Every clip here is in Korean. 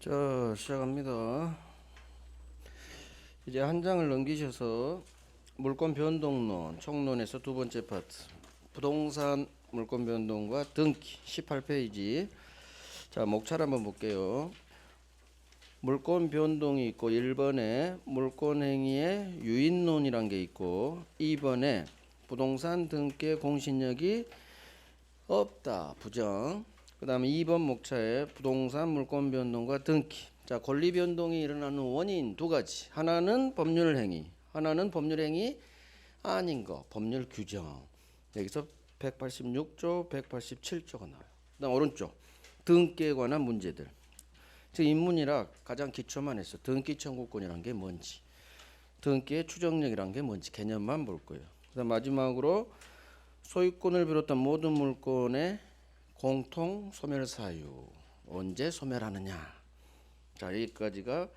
자, 시작합니다. 이제 한 장을 넘기셔서 물권 변동론, 총론에서 두 번째 파트, 부동산 물권 변동과 등기 18페이지. 자, 목차를 한번 볼게요. 물권 변동이 있고 1번에 물권 행위의 유인론이란 게 있고 2번에 부동산 등기의 공신력이 없다, 부정. 그 다음에 2번 목차에 부동산 물권 변동과 등기. 자, 권리 변동이 일어나는 원인 두 가지. 하나는 법률 행위, 하나는 법률 행위 아닌 거, 법률 규정. 여기서 186조, 187조가 나와요. 그 다음 오른쪽 등기에 관한 문제들. 즉 인문이라 가장 기초만 했어. 등기 청구권이란 게 뭔지, 등기의 추정력이란 게 뭔지 개념만 볼 거예요. 그 다음 마지막으로 소유권을 비롯한 모든 물권의 공통 소멸 사유, 언제 소멸하느냐. 자, 여기까지가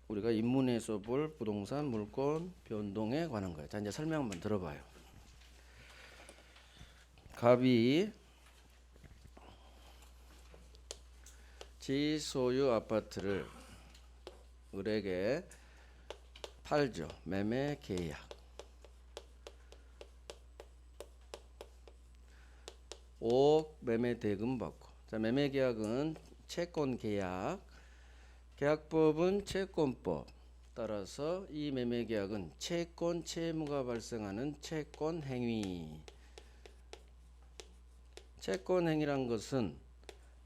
우리가 인문에서 볼 부동산 물권 변동에 관한 거예요. 자, 이제 설명 한번 들어봐요. 갑이 지소유 아파트를 을에게 팔죠. 매매 계약. 5억 매매 대금 받고. 자, 매매 계약은 채권 계약. 계약법은 채권법. 따라서 이 매매 계약은 채권 채무가 발생하는 채권 행위. 채권 행위란 것은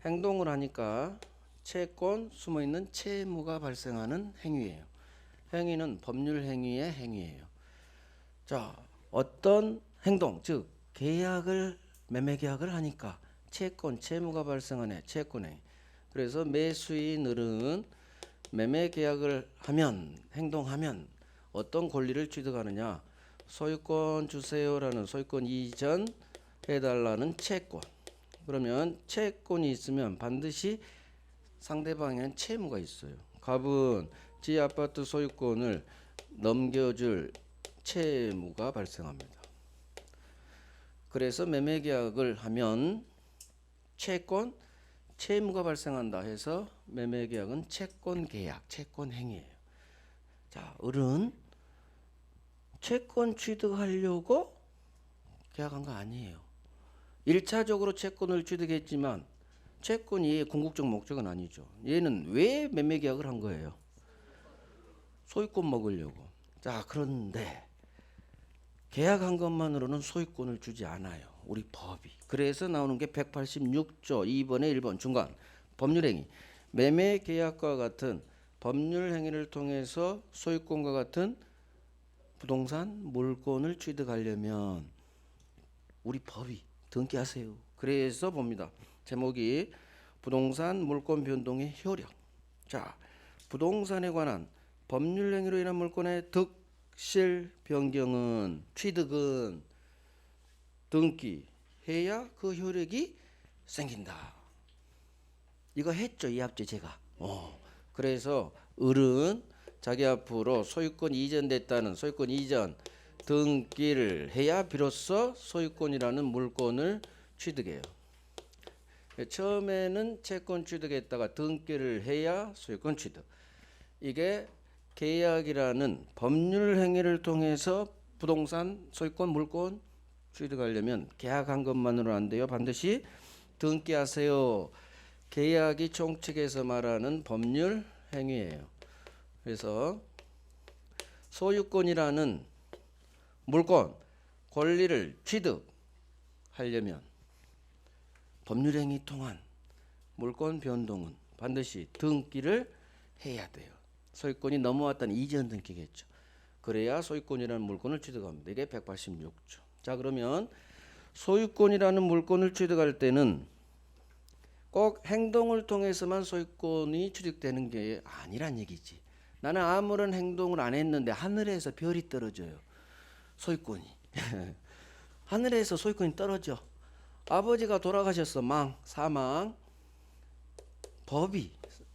행동을 하니까 채권 숨어 있는 채무가 발생하는 행위예요. 행위는 법률 행위의 행위예요. 자, 어떤 행동, 즉 계약을 매매 계약을 하니까 채권 채무가 발생하네, 채권 행위. 그래서 매수인은 매매 계약을 하면, 행동하면 어떤 권리를 취득하느냐? 소유권 주세요라는, 소유권 이전 해달라는 채권. 그러면 채권이 있으면 반드시 상대방에는 채무가 있어요. 갑은 지 아파트 소유권을 넘겨줄 채무가 발생합니다. 그래서 매매 계약을 하면 채권 채무가 발생한다 해서 매매 계약은 채권 계약, 채권 행위예요. 자, 을은 채권 취득하려고 계약한 거 아니에요. 1차적으로 채권을 취득했지만 채권이 궁극적 목적은 아니죠. 얘는 왜 매매 계약을 한 거예요? 소유권 먹으려고. 자, 그런데 계약한 것만으로는 소유권을 주지 않아요, 우리 법이. 그래서 나오는 게 186조 2번에 1번 중간 법률행위. 매매 계약과 같은 법률 행위를 통해서 소유권과 같은 부동산 물권을 취득하려면 우리 법이 등기하세요. 그래서 봅니다. 제목이 부동산 물권 변동의 효력. 자, 부동산에 관한 법률 행위로 인한 물권의 득실 변경은, 취득은 등기해야 그 효력이 생긴다. 이거 했죠, 이 앞제 제가. 그래서 을은 자기 앞으로 소유권 이전됐다는 소유권 이전 등기를 해야 비로소 소유권이라는 물권을 취득해요. 처음에는 채권 취득했다가 등기를 해야 소유권 취득. 이게 계약이라는 법률 행위를 통해서 부동산 소유권 물권 취득하려면 계약한 것만으로는 안 돼요. 반드시 등기하세요. 계약이 총칙에서 말하는 법률 행위예요. 그래서 소유권이라는 물권, 권리를 취득하려면 법률 행위 통한 물권 변동은 반드시 등기를 해야 돼요. 소유권이 넘어왔다는 이전 등기겠죠. 그래야 소유권이라는 물권을 취득합니다. 이게 186조. 자, 그러면 소유권이라는 물권을 취득할 때는 꼭 행동을 통해서만 소유권이 취득되는 게 아니란 얘기지. 나는 아무런 행동을 안 했는데 하늘에서 별이 떨어져요. 소유권이. 하늘에서 소유권이 떨어져. 아버지가 돌아가셨어. 사망. 법이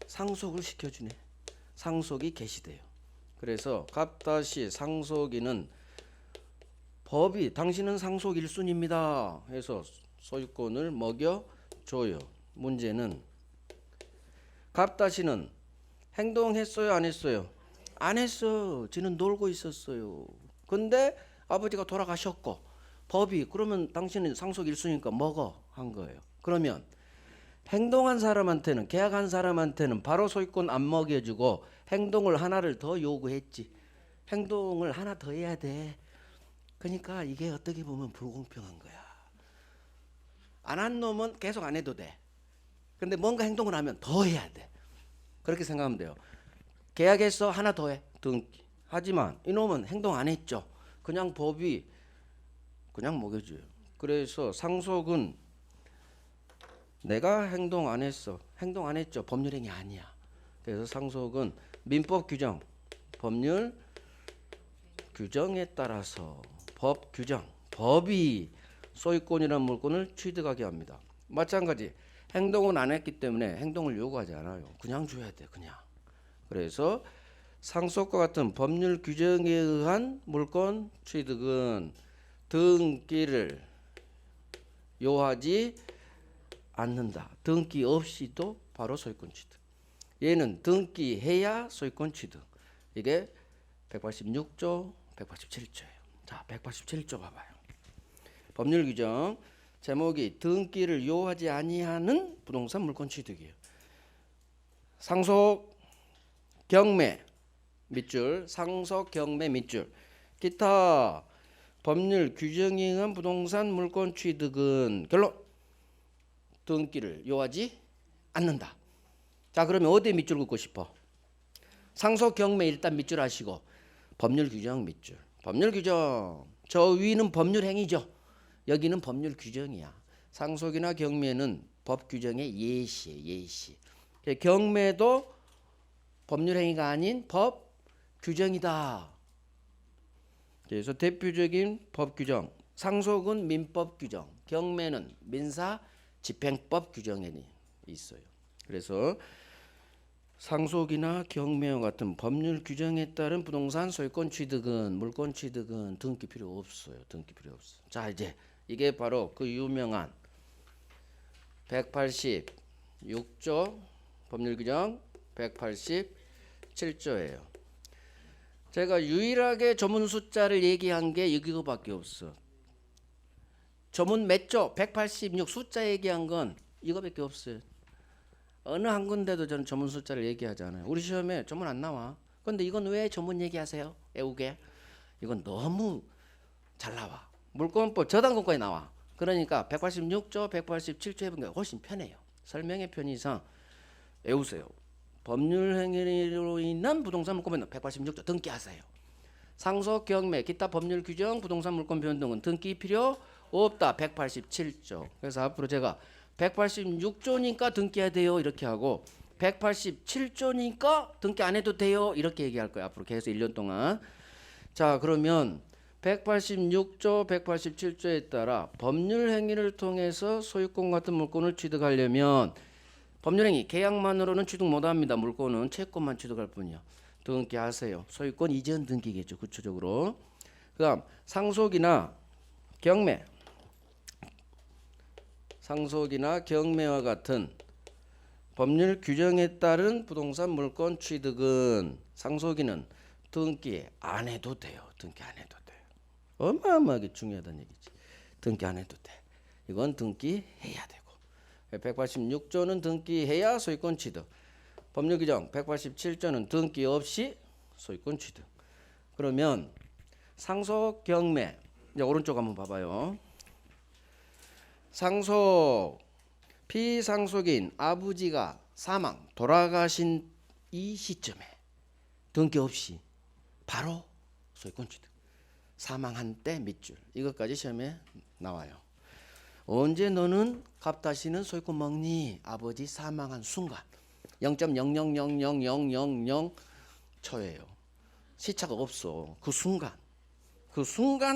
상속을 시켜주네. 상속이 개시돼요. 그래서 갑다시 상속인은 법이 당신은 상속 1순입니다 해서 소유권을 먹여줘요. 문제는 갑다시는 행동했어요, 안 했어요? 안 했어. 지는 놀고 있었어요. 근데 아버지가 돌아가셨고 법이 그러면 당신은 상속 일수니까 먹어 한 거예요. 그러면 행동한 사람한테는 계약한 사람한테는 바로 소유권 안 먹여주고 행동을 하나를 더 요구했지. 행동을 하나 더 해야 돼. 그러니까 이게 어떻게 보면 불공평한 거야. 안 한 놈은 계속 안 해도 돼. 근데 뭔가 행동을 하면 더 해야 돼. 그렇게 생각하면 돼요. 계약했어 하나 더 해. 등기. 하지만 이놈은 행동 안 했죠. 그냥 법이 그냥 먹여줘요. 그래서 상속은 내가 행동 안 했어. 행동 안 했죠. 법률행위 아니야. 그래서 상속은 민법 규정, 법률 규정에 따라서 법 규정, 법이 소유권이라는 물건을 취득하게 합니다. 마찬가지 행동은 안 했기 때문에 행동을 요구하지 않아요. 그냥 줘야 돼. 그냥. 그래서 상속과 같은 법률 규정에 의한 물건 취득은 등기를 요하지 않는다. 등기 없이도 바로 소유권 취득. 얘는 등기해야 소유권 취득. 이게 186조, 187조예요. 자, 187조 봐봐요. 법률 규정 제목이 등기를 요하지 아니하는 부동산 물권 취득이에요. 상속 경매 밑줄, 상속 경매 밑줄. 기타 법률 규정에 의한 부동산 물권 취득은 결론 등기를 요하지 않는다. 자, 그러면 어디에 밑줄 긋고 싶어? 상속 경매 일단 밑줄 하시고 법률 규정 밑줄. 법률 규정. 저 위는 법률 행위죠. 여기는 법률 규정이야. 상속이나 경매는 법 규정의 예시에 예시. 경매도 법률 행위가 아닌 법 규정이다. 그래서 대표적인 법 규정. 상속은 민법 규정, 경매는 민사 집행법 규정에 있어요. 그래서 상속이나 경매와 같은 법률 규정에 따른 부동산 소유권 취득은 물권 취득은 등기 필요 없어요. 등기 필요 없어. 자, 이제 이게 바로 그 유명한 186조 법률 규정 187조예요. 제가 유일하게 조문 숫자를 얘기한 게 이거밖에 없어. 조문 몇 조? 186 숫자 얘기한 건 이거밖에 없어요. 어느 한 군데도 저는 조문 숫자를 얘기하지 않아요. 우리 시험에 조문 안 나와. 근데 이건 왜 조문 얘기하세요? 애우게. 이건 너무 잘 나와. 물권법 저당권까지 나와. 그러니까 186조, 187조 해본 게 훨씬 편해요. 설명의 편의상 외우세요. 법률 행위로 인한 부동산 물권변동 186조 등기하세요. 상속, 경매, 기타 법률 규정, 부동산 물권 변동은 등기 필요 없다. 187조. 그래서 앞으로 제가 186조니까 등기해야 돼요 이렇게 하고 187조니까 등기 안 해도 돼요 이렇게 얘기할 거예요. 앞으로 계속 1년 동안. 자, 그러면 186조, 187조에 따라 법률 행위를 통해서 소유권 같은 물권을 취득하려면 법률행위 계약만으로는 취득 못합니다. 물권은 채권만 취득할 뿐이야. 등기하세요. 소유권 이전 등기겠죠. 구체적으로. 그다음 상속이나 경매, 상속이나 경매와 같은 법률 규정에 따른 부동산 물권 취득은 상속인은 등기 안 해도 돼요. 등기 안 해도 돼요. 어마어마하게 중요하다는 얘기지. 등기 안 해도 돼. 이건 등기해야 되고. 186조는 등기해야 소유권 취득. 법률 규정 187조는 등기 없이 소유권 취득. 그러면 상속 경매 이제 오른쪽 한번 봐봐요. 상속 피상속인 아버지가 사망 돌아가신 이 시점에 등기 없이 바로 소유권 취득. 사망한 때 밑줄 이것까지 시험에 나와요. 언제 너는 갑다시는 소유권 먹니? 아버지 사망한 순간 0.000000초예요. 시차가 없어. 그 순간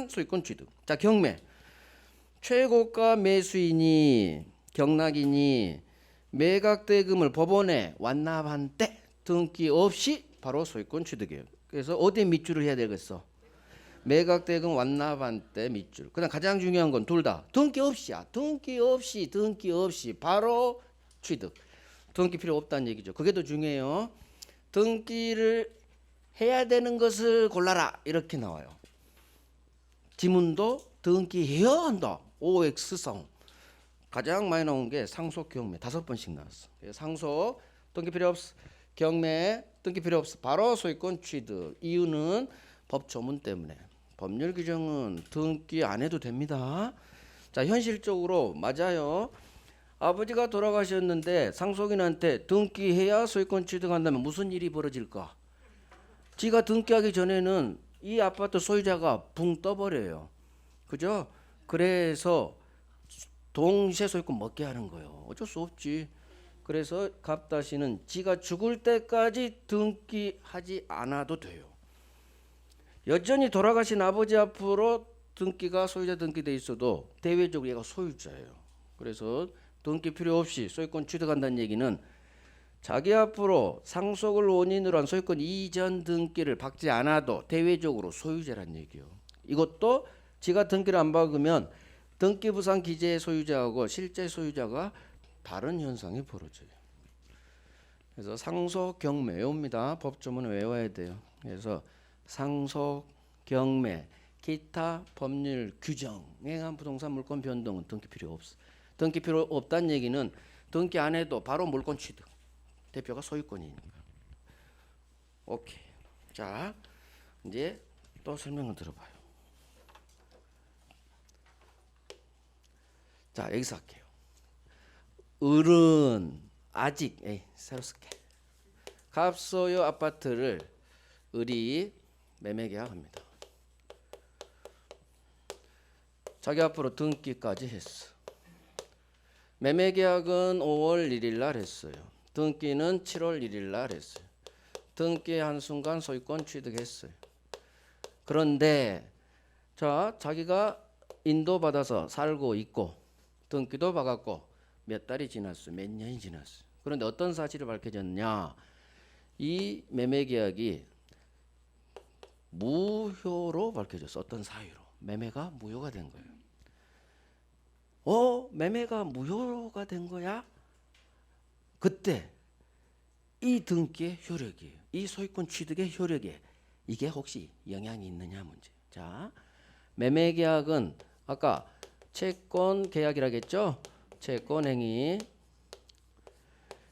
소유권 취득. 자, 경매 최고가 매수인이 경락인이 매각대금을 법원에 완납한 때 등기 없이 바로 소유권 취득이에요. 그래서 어디에 밑줄을 해야 되겠어? 매각대금 완납한 때 밑줄. 그다음 가장 중요한 건 둘 다 등기 없이야. 등기 없이 바로 취득. 등기 필요 없다는 얘기죠. 그게 더 중요해요. 등기를 해야 되는 것을 골라라 이렇게 나와요. 지문도 등기해야 한다. OX성 가장 많이 나온 게 상속 경매 5번씩 나왔어. 상속 등기 필요 없어. 경매 등기 필요 없어. 바로 소유권 취득. 이유는 법 조문 때문에. 법률 규정은 등기 안 해도 됩니다. 자, 현실적으로 맞아요. 아버지가 돌아가셨는데 상속인한테 등기해야 소유권 취득한다면 무슨 일이 벌어질까? 지가 등기하기 전에는 이 아파트 소유자가 붕 떠버려요. 그죠? 그래서 동시에 소유권 먹게 하는 거예요. 어쩔 수 없지. 그래서 갑다시는 지가 죽을 때까지 등기하지 않아도 돼요. 여전히 돌아가신 아버지 앞으로 등기가 소유자 등기돼 있어도 대외적으로 얘가 소유자예요. 그래서 등기 필요 없이 소유권 취득한다는 얘기는 자기 앞으로 상속을 원인으로 한 소유권 이전 등기를 받지 않아도 대외적으로 소유자란 얘기예요. 이것도 지가 등기를 안 박으면 등기부상 기재의 소유자하고 실제 소유자가 다른 현상이 벌어져요. 그래서 상속 경매 외웁니다. 법조문을 외워야 돼요. 그래서 상속 경매 기타 법률 규정에 의한 부동산 물권 변동은 등기 필요 없어. 등기 필요 없다는 얘기는 등기 안 해도 바로 물권 취득. 대표가 소유권이니까. 오케이. 자, 이제 또 설명을 들어봐요. 자, 여기서 할게요. 을은 아직 새로 쓸게. 갑소유 아파트를 을이 매매 계약합니다. 자기 앞으로 등기까지 했어. 매매 계약은 5월 1일 날 했어요. 등기는 7월 1일 날 했어요. 등기 한순간 소유권 취득했어요. 그런데 자기가 인도받아서 살고 있고 등기도 받았고 몇 달이 지났어요. 몇 년이 지났어요. 그런데 어떤 사실이 밝혀졌냐? 이 매매 계약이 무효로 밝혀졌어. 어떤 사유로? 매매가 무효가 된 거예요. 매매가 무효가 된 거야? 그때 이 등기의 효력이에요. 이 소유권 취득의 효력에 이게 혹시 영향이 있느냐 문제. 자, 매매 계약은 아까 채권 계약이라겠죠? 채권 행위.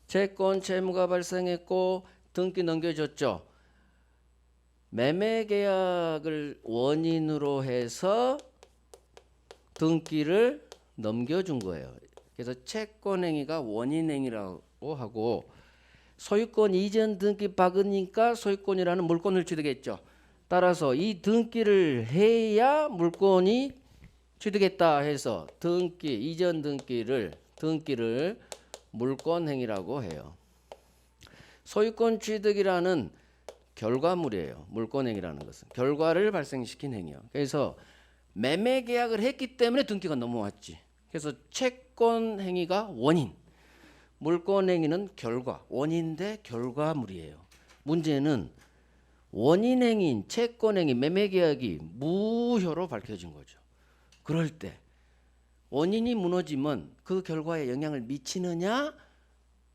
채권 채무가 발생했고 등기 넘겨줬죠. 매매 계약을 원인으로 해서 등기를 넘겨준 거예요. 그래서 채권 행위가 원인 행위라고 하고 소유권 이전 등기 박으니까 소유권이라는 물권을 취득했죠. 따라서 이 등기를 해야 물권이 취득했다 해서 등기 이전 등기를 물권 행위라고 해요. 소유권 취득이라는 결과물이에요. 물권 행위라는 것은 결과를 발생시킨 행위요. 그래서 매매 계약을 했기 때문에 등기가 넘어왔지. 그래서 채권 행위가 원인, 물권 행위는 결과, 원인 대 결과물이에요. 문제는 원인 행위인 채권 행위, 매매 계약이 무효로 밝혀진 거죠. 그럴 때 원인이 무너지면 그 결과에 영향을 미치느냐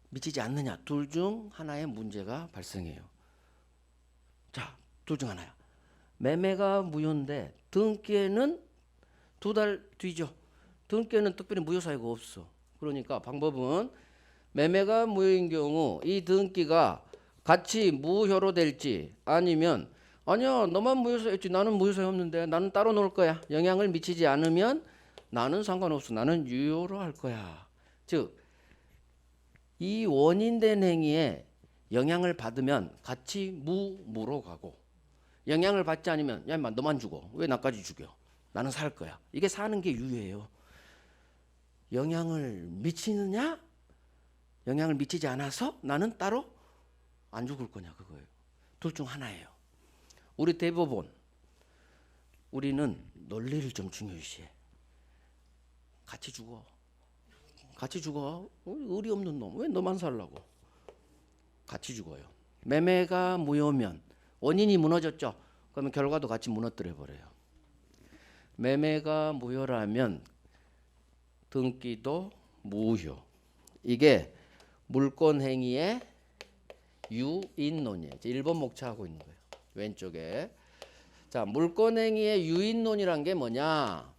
미치지 않느냐 둘 중 하나의 문제가 발생해요. 자, 둘 중 하나야. 매매가 무효인데 등기에는 2달 뒤죠. 등기에는 특별히 무효 사유가 없어. 그러니까 방법은 매매가 무효인 경우 이 등기가 같이 무효로 될지 아니면 아니야 너만 무효사였지 나는 무효사유 없는데 나는 따로 놓을 거야. 영향을 미치지 않으면 나는 상관없어. 나는 유효로 할 거야. 즉 이 원인된 행위에 영향을 받으면 같이 무로 가고 영향을 받지 않으면 야 인마 너만 죽어. 왜 나까지 죽여. 나는 살 거야. 이게 사는 게 유효예요. 영향을 미치느냐 영향을 미치지 않아서 나는 따로 안 죽을 거냐 그거예요. 둘 중 하나예요. 우리 대법원 우리는 논리를 좀 중요시해. 같이 죽어. 같이 죽어. 의리 없는 놈. 왜 너만 살라고. 같이 죽어요. 매매가 무효면 원인이 무너졌죠. 그러면 결과도 같이 무너뜨려 버려요. 매매가 무효라면 등기도 무효. 이게 물권 행위의 유인론이에요. 1번 목차하고 있는 거예요. 왼쪽에. 자, 물권 행위의 유인론이란 게 뭐냐?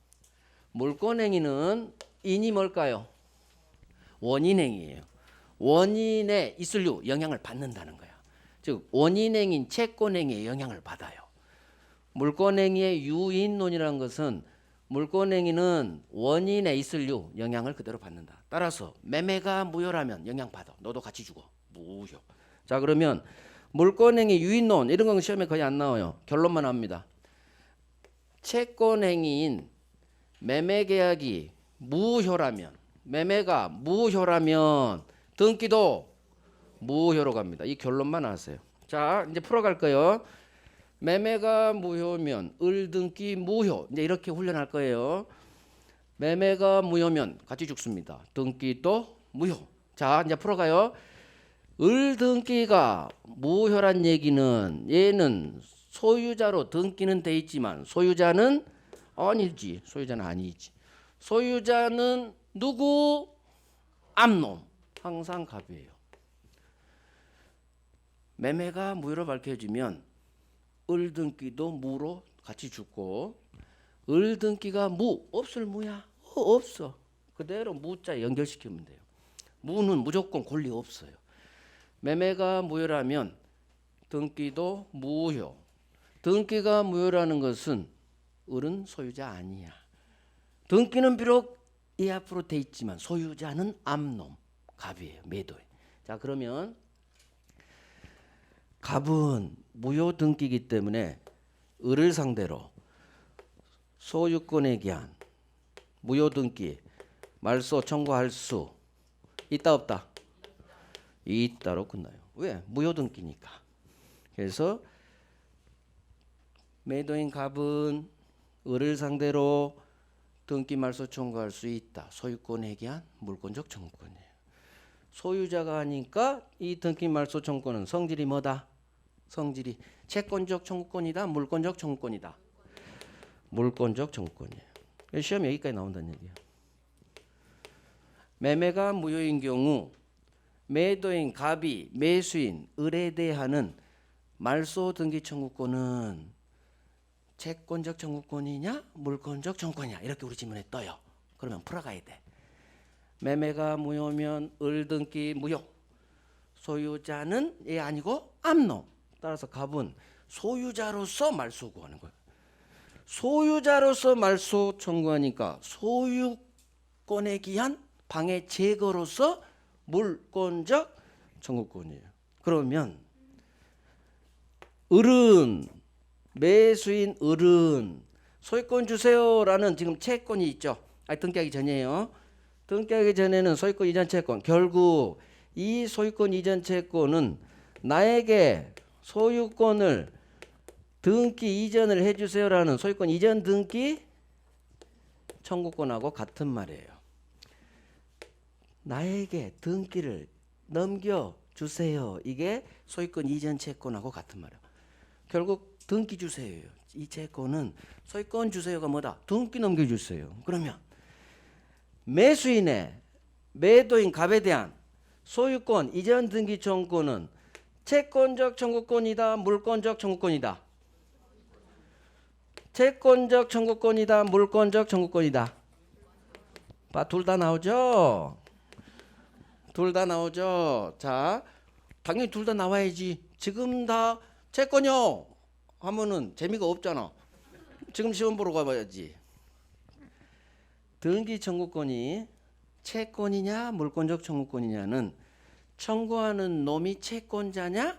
물권 행위는 인이 뭘까요? 원인 행위예요. 원인에 있을 영향을 받는다는 거야. 즉 원인 행위인 채권 행위에 영향을 받아요. 물권 행위의 유인론이라는 것은 물권 행위는 원인에 있을 영향을 그대로 받는다. 따라서 매매가 무효라면 영향받아. 너도 같이 주고. 무효. 자, 그러면 물권 행위 유인론 이런 건 시험에 거의 안 나와요. 결론만 합니다. 채권 행위인 매매 계약이 무효라면, 매매가 무효라면 등기도 무효로 갑니다. 이 결론만 아세요. 자, 이제 풀어갈 거예요. 매매가 무효면 을등기 무효. 이제 이렇게 훈련할 거예요. 매매가 무효면 같이 죽습니다. 등기도 무효. 자, 이제 풀어가요. 을등기가 무효란 얘기는 얘는 소유자로 등기는 돼 있지만 소유자는 아니지. 소유자는 아니지. 소유자는 누구? 암놈. 항상 갑이에요. 매매가 무효로 밝혀지면 을등기도 무로 같이 죽고 을등기가 무 없을 무야? 없어. 그대로 무자 연결시키면 돼요. 무는 무조건 권리 없어요. 매매가 무효라면 등기도 무효. 등기가 무효라는 것은 을은 소유자 아니야. 등기는 비록 이 앞으로 돼 있지만 소유자는 암놈 갑이에요. 매도에. 자, 그러면 갑은 무효 등기이기 때문에 을을 상대로 소유권에 기한 무효 등기 말소 청구할 수 있다 없다? 있다로 끝나요. 왜? 무효 등기니까. 그래서 매도인 갑은 을을 상대로 등기 말소 청구할 수 있다. 소유권에 기한 물권적 청구권이에요. 소유자가 하니까 이 등기 말소 청구권은 성질이 뭐다? 성질이 채권적 청구권이다, 물권적 청구권이다. 물권적 청구권이에요. 시험 여기까지 나온다는 얘기예요. 매매가 무효인 경우 매도인 갑이 매수인 을에 대하는 말소 등기 청구권은 채권적 청구권이냐, 물권적 청구권이냐 이렇게 우리 지문에 떠요. 그러면 풀어가야 돼. 매매가 무효면 을 등기 무효. 소유자는 얘 아니고 암놈. 따라서 갑은 소유자로서 말소 구하는 거예요. 소유자로서 말소 청구하니까 소유권에 기한 방해 제거로서 물권적 청구권이에요. 그러면 을은 매수인 을은 소유권 주세요라는 지금 채권이 있죠. 등기하기 전이에요. 등기하기 전에는 소유권 이전 채권. 결국 이 소유권 이전 채권은 나에게 소유권을 등기 이전을 해주세요라는 소유권 이전 등기 청구권하고 같은 말이에요. 나에게 등기를 넘겨주세요. 이게 소유권 이전 채권하고 같은 말이에요. 결국 등기 주세요. 이 채권은 소유권 주세요가 뭐다? 등기 넘겨주세요. 그러면 매수인의 매도인 갑에 대한 소유권 이전 등기 청구권은 채권적 청구권이다, 물권적 청구권이다. 채권적 청구권이다, 물권적 청구권이다. 둘 다 나오죠? 둘 다 나오죠? 자, 당연히 둘 다 나와야지. 지금 다 채권이요 하면은 재미가 없잖아. 지금 시험 보러 가봐야지. 등기 청구권이 채권이냐 물권적 청구권이냐는 청구하는 놈이 채권자냐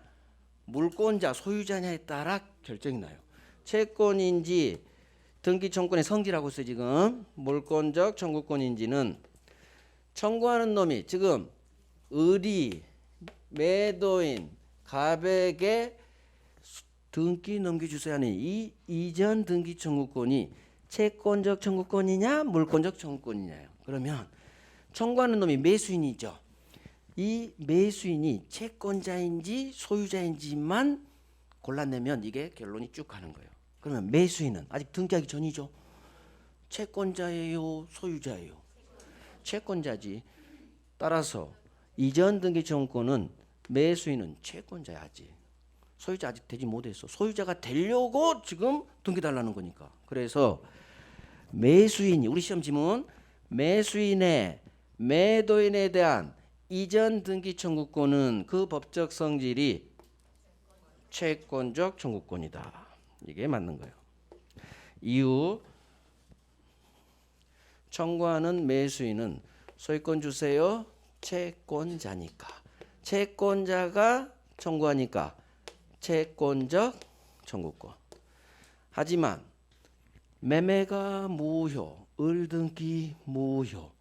물권자 소유자냐에 따라 결정이 나요. 채권인지 등기 청구권의 성질하고 있어요. 지금 물권적 청구권인지는 청구하는 놈이 지금 을이 매도인 갑에게 등기 넘겨주세요 하는 이 이전 등기 청구권이 채권적 청구권이냐 물권적 청구권이냐요. 그러면 청구하는 놈이 매수인이죠. 이 매수인이 채권자인지 소유자인지만 골라내면 이게 결론이 쭉 가는 거예요. 그러면 매수인은 아직 등기하기 전이죠. 채권자예요, 소유자예요? 채권자지. 따라서 이전 등기 청구권은 매수인은 채권자야지. 소유자 아직 되지 못했어. 소유자가 되려고 지금 등기 달라는 거니까. 그래서 매수인이 우리 시험 지문 매수인의 매도인에 대한 이전 등기 청구권은 그 법적 성질이 채권적 청구권이다. 이게 맞는 거예요. 이후 청구하는 매수인은 소유권 주세요. 채권자니까. 채권자가 청구하니까 채권적 청구권. 하지만 매매가 무효, 을등기 무효,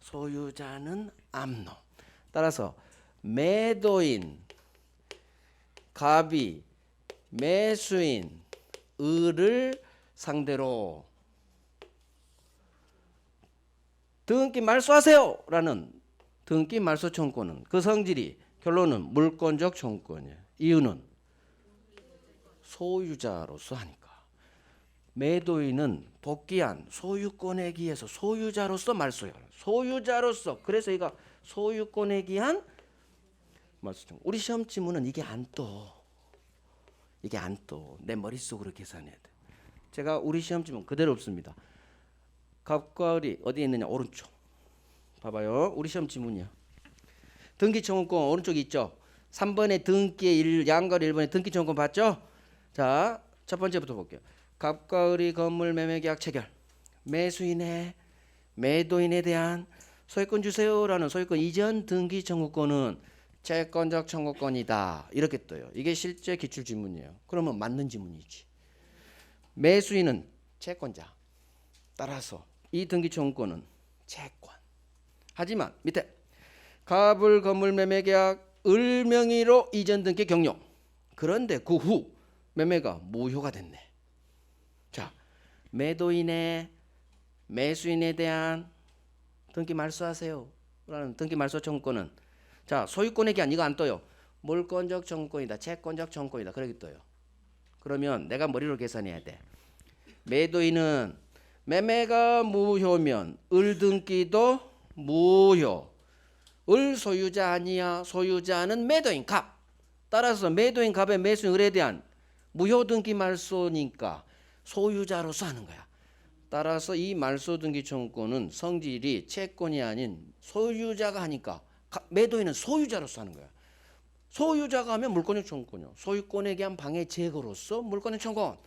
소유자는 암노. 따라서 매도인, 갑이, 매수인, 을을 상대로 등기 말소하세요 라는 등기 말소 청구권은 그 성질이 결론은 물권적 청구권이에요. 이유는 소유자로서 하니까. 매도인은 복귀한 소유권에 기해서 소유자로서 말소해요. 소유자로서. 그래서 이거 소유권에 기한 말소 청구. 우리 시험 지문은 이게 안 떠. 이게 안 떠. 내 머릿속으로 계산해야 돼. 제가 우리 시험 지문 그대로 없습니다. 갑과 을이 어디에 있느냐? 오른쪽. 봐봐요. 우리 시험 지문이야. 등기 청구권 오른쪽에 있죠. 3번에 등기의 양가로 1번에 등기 청구권 봤죠? 자, 첫 번째부터 볼게요. 갑과 을이 건물 매매 계약 체결. 매수인의 매도인에 대한 소유권 주세요라는 소유권 이전 등기 청구권은 채권적 청구권이다. 이렇게 떠요. 이게 실제 기출 지문이에요. 그러면 맞는 지문이지. 매수인은 채권자. 따라서 이 등기 청구권은 채권. 하지만 밑에 갑을 건물 매매 계약 을 명의로 이전 등기 경료. 그런데 그 후 매매가 무효가 됐네. 자, 매도인의 매수인에 대한 등기 말소하세요 라는 등기 말소 청구권은 자, 소유권의 기한 이거 안 떠요. 물권적 청구권이다. 채권적 청구권이다. 그렇게 떠요. 그러면 내가 머리로 계산해야 돼. 매도인은 매매가 무효면 을 등기도 무효. 을 소유자 아니야. 소유자는 매도인 갑. 따라서 매도인 갑의 매수인 을에 대한 무효 등기 말소니까 소유자로서 하는 거야. 따라서 이 말소 등기 청구권은 성질이 채권이 아닌 소유자가 하니까 매도인은 소유자로서 하는 거야. 소유자가 하면 물권적 청구권이요. 소유권에 대한 방해 제거로서 물권적 청구권.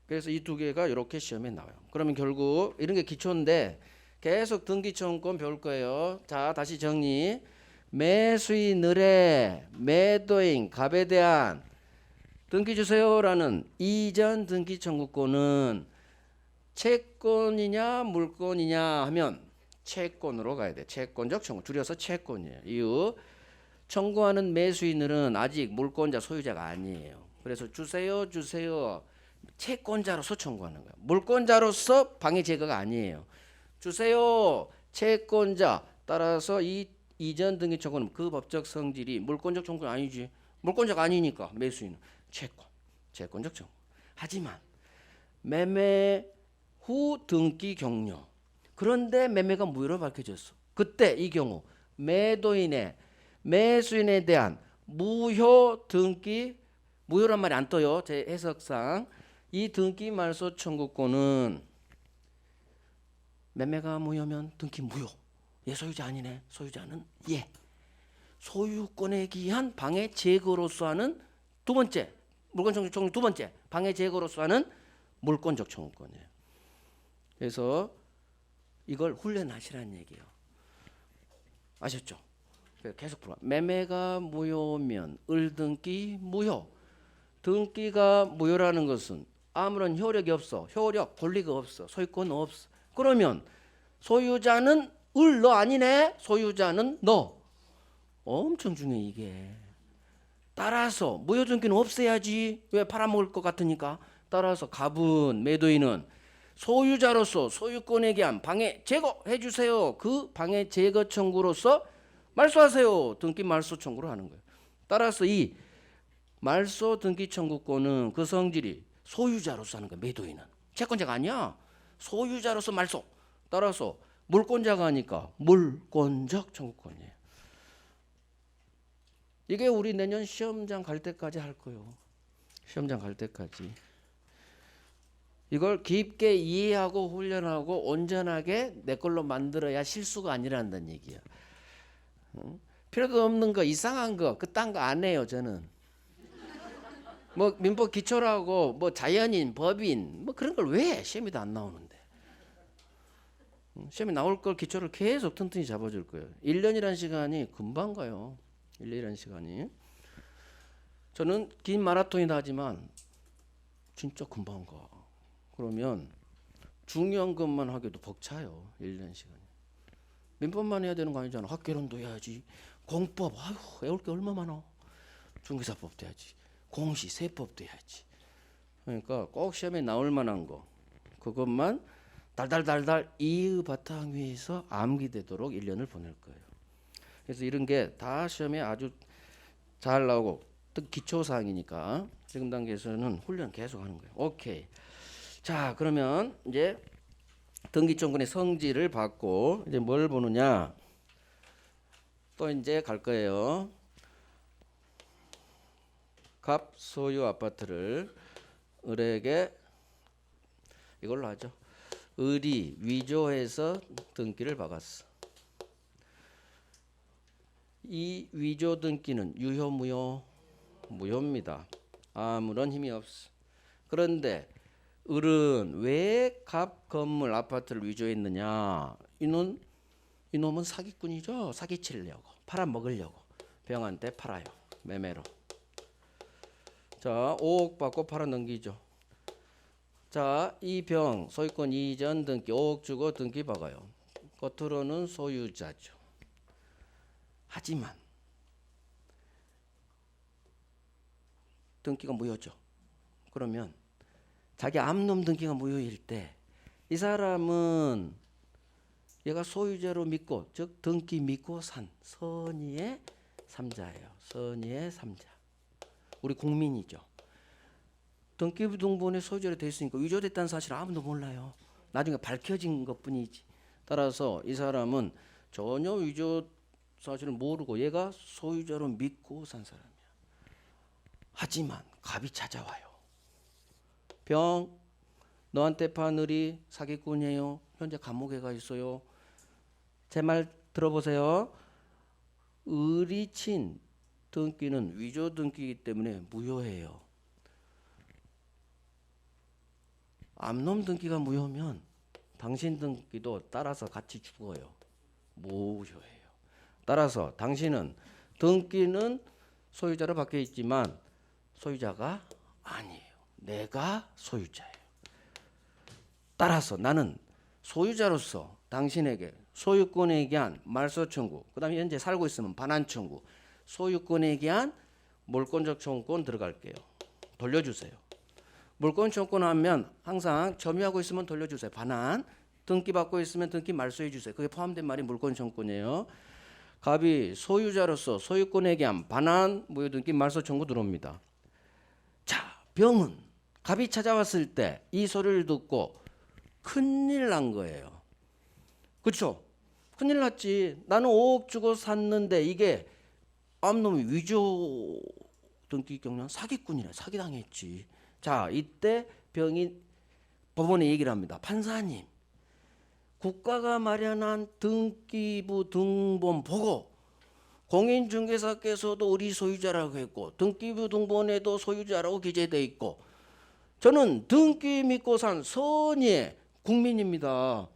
그래서 이 두 개가 이렇게 시험에 나와요. 그러면 결국 이런 게 기초인데 계속 등기 청구권 배울 거예요. 자, 다시 정리. 매수인 을의 매도인 갑에 대한 등기 주세요라는 이전 등기 청구권은 채권이냐 물권이냐 하면 채권으로 가야 돼. 채권적 청구. 줄여서 채권이에요. 이유 청구하는 매수인은 아직 물권자 소유자가 아니에요. 그래서 주세요 주세요 채권자로서 청구하는 거예요. 물권자로서 방해 제거가 아니에요. 주세요 채권자. 따라서 이 이전 등기 청구는 그 법적 성질이 물권적 청구는 아니지. 물권자가 아니니까 매수인은 채권, 채권적 청구. 하지만 매매 후 등기 경료. 그런데 매매가 무효로 밝혀졌어. 그때 이 경우 매도인의 매수인에 대한 무효 등기 무효란 말이 안 떠요. 제 해석상 이 등기 말소 청구권은 매매가 무효면 등기 무효. 얘 소유자 아니네. 소유자는 얘. 소유권에 기한 방해 제거로서 하는 두 번째 물권적 청구 두 번째 방해 제거로서 하는 물권적 청구권이에요. 그래서 이걸 훈련하시라는 얘기예요. 아셨죠? 계속 풀어. 매매가 무효면 을 등기 무효. 등기가 무효라는 것은 아무런 효력이 없어. 효력, 권리가 없어. 소유권 없어. 그러면 소유자는 을 너 아니네. 소유자는 너. 엄청 중요해 이게. 따라서 무효 등기는 없애야지. 왜 팔아먹을 것 같으니까. 따라서 갑은 매도인은 소유자로서 소유권에 대한 방해 제거해 주세요. 그 방해 제거 청구로서 말소하세요. 등기 말소 청구를 하는 거예요. 따라서 이 말소 등기 청구권은 그 성질이 소유자로서 하는 거예요. 매도인은 채권자가 아니야. 소유자로서 말소. 따라서 물권자가 하니까 물권적 청구권이에요. 이게 우리 내년 시험장 갈 때까지 할 거예요. 시험장 갈 때까지. 이걸 깊게 이해하고 훈련하고 온전하게 내 걸로 만들어야 실수가 아니란다는 얘기야. 필요도 없는 거, 이상한 거, 그딴 거 안 해요, 저는. 뭐 민법 기초라고 뭐 자연인, 법인 뭐 그런 걸 왜 시험에도 안 나오는데. 시험에 나올 걸 기초를 계속 튼튼히 잡아줄 거예요. 1년이라는 시간이 금방 가요. 1년이라는 시간이. 저는 긴 마라톤이다 하지만 진짜 금방 가. 그러면 중요한 것만 하기도 벅차요. 1년 시간이. 민법만 해야 되는 거 아니잖아. 학개론도 해야지. 공법, 아유 외울 게 얼마 많아. 중개사법도 해야지. 공시, 세법도 해야지. 그러니까 꼭 시험에 나올 만한 거 그것만 달달달달 이의 바탕 위에서 암기되도록 1년을 보낼 거예요. 그래서 이런 게 다 시험에 아주 잘 나오고 또 기초사항이니까 지금 단계에서는 훈련 계속 하는 거예요. 오케이. 자, 그러면 이제 등기청구의 성질을 받고 이제 뭘 보느냐? 또 이제 갈 거예요. 갑 소유 아파트를 을에게 이걸로 하죠. 을이 위조해서 등기를 박았어. 이 위조 등기는 유효 무효? 무효입니다. 아무런 힘이 없어. 그런데 을은 왜 갑 건물 아파트를 위조했느냐? 이놈은 사기꾼이죠. 사기치려고 팔아먹으려고 병한테 팔아요. 매매로. 자, 5억 받고 팔아 넘기죠. 자, 이 병 소유권 이전 등기 5억 주고 등기 박아요. 겉으로는 소유자죠. 하지만 등기가 무효죠. 그러면 자기 암놈 등기가 무효일 때 이 사람은 얘가 소유자로 믿고 즉 등기 믿고 산 선의의 삼자예요. 선의의 삼자. 우리 국민이죠. 등기부등본에 소유자로 돼 있으니까 위조됐다는 사실 아무도 몰라요. 나중에 밝혀진 것뿐이지. 따라서 이 사람은 전혀 위조 사실을 모르고 얘가 소유자로 믿고 산 사람이야. 하지만 갑이 찾아와요. 병, 너한테 판 을이 사기꾼이에요. 현재 감옥에 가 있어요. 제 말 들어보세요. 을이 친 등기는 위조 등기이기 때문에 무효해요. 암놈 등기가 무효면 당신 등기도 따라서 같이 죽어요. 무효해요. 따라서 당신은 등기는 소유자로 바뀌어 있지만 소유자가 아니에요. 내가 소유자예요. 따라서 나는 소유자로서 당신에게 소유권에 대한 말소 청구, 그 다음에 현재 살고 있으면 반환 청구, 소유권에 대한 물권적 청구권 들어갈게요. 돌려주세요. 물권 청구하면 항상 점유하고 있으면 돌려주세요. 반환, 등기 받고 있으면 등기 말소해 주세요. 그게 포함된 말이 물권 청구권이에요. 갑이 소유자로서 소유권에 대한 반환, 무효 등기 말소 청구 들어옵니다. 자, 병은 갑이 찾아왔을 때 이 소리를 듣고 큰일 난 거예요. 그렇죠? 큰일 났지. 나는 5억 주고 샀는데 이게 암놈이 위조 등기 경련 사기꾼이라 사기당했지. 자, 이때 병이 법원에 얘기를 합니다. 판사님, 국가가 마련한 등기부 등본 보고 공인중개사께서도 우리 소유자라고 했고 등기부 등본에도 소유자라고 기재되어 있고 저는 등기 믿고 산 선의의 국민입니다.